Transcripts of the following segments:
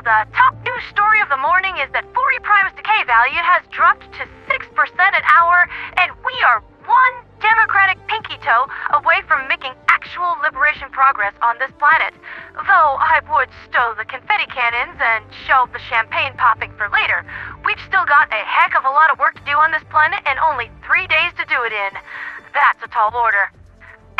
The top news story of the morning is that Fori Prime's decay value has dropped to 6% an hour, and we are one democratic pinky toe away from making actual liberation progress on this planet. Though I would stow the confetti cannons and shelve the champagne popping for later. We've still got a heck of a lot of work to do on this planet and only 3 days to do it in. That's a tall order.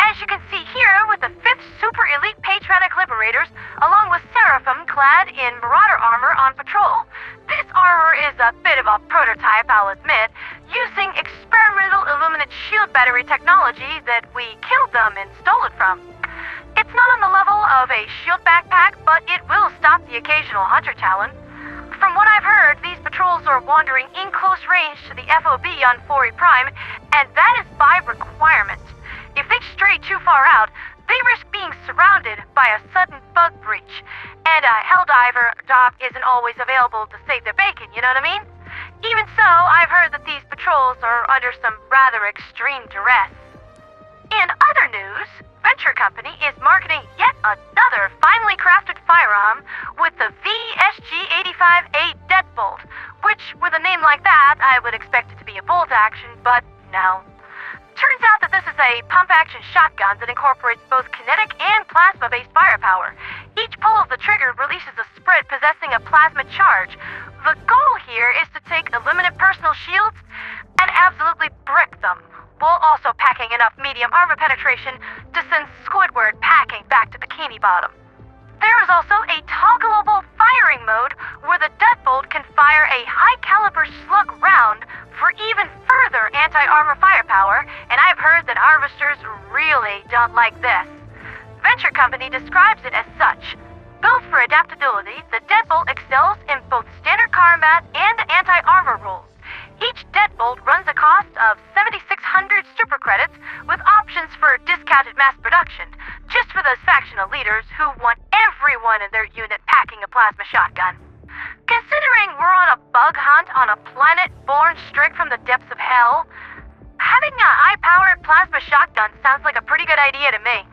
As you can see here, with the 5th Super Elite Patriotic Liberators, along with Seraphim clad in Marauder armor on patrol. This armor is a bit of a prototype, I'll admit, using experimental Illuminate shield battery technology that we killed them and stole it from. It's not on the level of a shield backpack, but it will stop the occasional hunter talon. From what I've heard, these patrols are wandering in close range to the FOB on Fori Prime, and that is by requirement. If they stray too far out, they risk being surrounded by a sudden bug breach, and a Helldiver dock isn't always available to save their bacon, you know what I mean? Even so, I've heard that these patrols are under some rather extreme duress. In other news, Venture Company is marketing yet another finely crafted firearm with the VSG-85A Deadbolt, which, with a name like that, I would expect it to be a bolt action, but no. Turns out that this is a pump-action shotgun that incorporates both kinetic and plasma-based firepower. Each pull of the trigger releases a spread possessing a plasma charge. The goal here is to take Illuminate personal shields and absolutely brick them, while also packing enough medium armor penetration to send Squidward packing back to Bikini Bottom. There is also a toggleable firing mode where the deadbolt can fire a high-caliber slug round for even further anti-armor firepower, and I've heard that harvesters really don't like this. Venture Company describes it as such. Built for adaptability, the deadbolt excels in both standard combat and anti-armor rules. Each deadbolt runs a cost of 7,600 super credits with options for discounted mass production, just for those factional leaders who want everyone in their unit packing a plasma shotgun. Considering we're on a bug hunt on a planet born straight from the depths of hell, having a high-powered plasma shotgun sounds like a pretty good idea to me.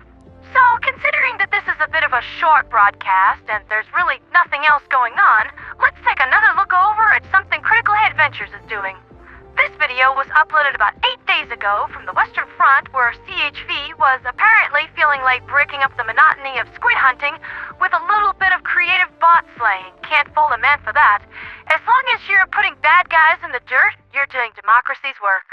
So, considering that this is a bit of a short broadcast and there's really nothing else going on, let's take another look over at something Critical Head Ventures is doing. This video was uploaded about 8 days ago from the Western Front, where CHV was apparently feeling like breaking up the monotony of squid hunting with a little bit of creative bot slaying. Can't fault a man for that. As long as you're putting bad guys in the dirt, you're doing democracy's work.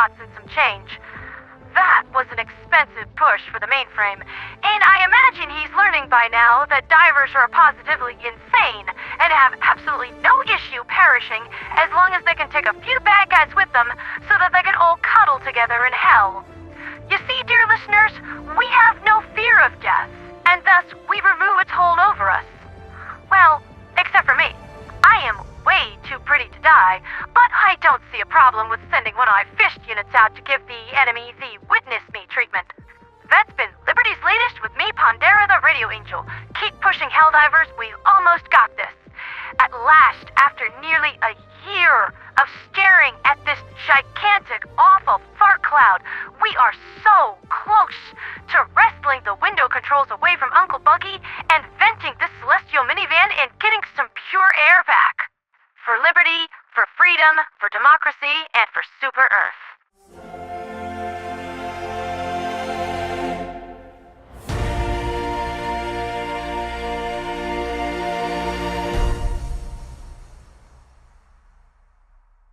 bots and some change. That was an expensive push for the mainframe, and I imagine he's learning by now that divers are positively insane and have absolutely no issue perishing as long as they can take a few bad guys with them so that they can all cuddle together in hell. You see, dear listeners, we have no fear of death, and thus we remove its hold over us. Well, except for me. I am way too pretty to die, but I don't see a problem with sending one of my fish units out to give the enemy the witness me treatment. That's been Liberty's latest with me, Pondera the Radio Angel. Keep pushing, Helldivers, we almost got this. At last, after nearly a year of staring at this gigantic, awful fart cloud, we are so close to wrestling the window controls away from Uncle Buggy and venting this celestial minivan and getting some pure air back. For liberty, for freedom, for democracy, and for Super Earth.